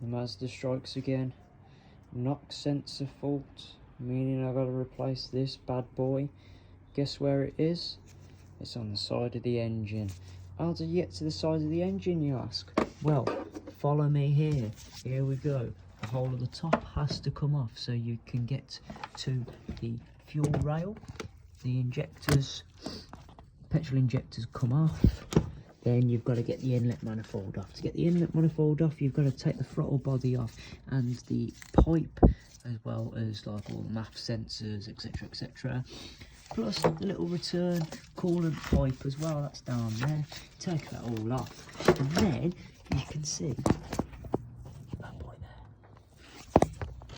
The Mazda strikes again. Knock sensor fault, meaning I've got to replace this bad boy. Guess where it is? It's on the side of the engine. How do you get to the side of the engine, you ask? Well, follow me here. Here we go. The whole of the top has to come off so you can get to the fuel rail. The injectors, petrol injectors come off. Then you've got to get the inlet manifold off. To get the inlet manifold off, you've got to take the throttle body off and the pipe, as well as like all the MAF sensors, etc, etc. Plus the little return coolant pipe as well, that's down there. Take that all off, and then you can see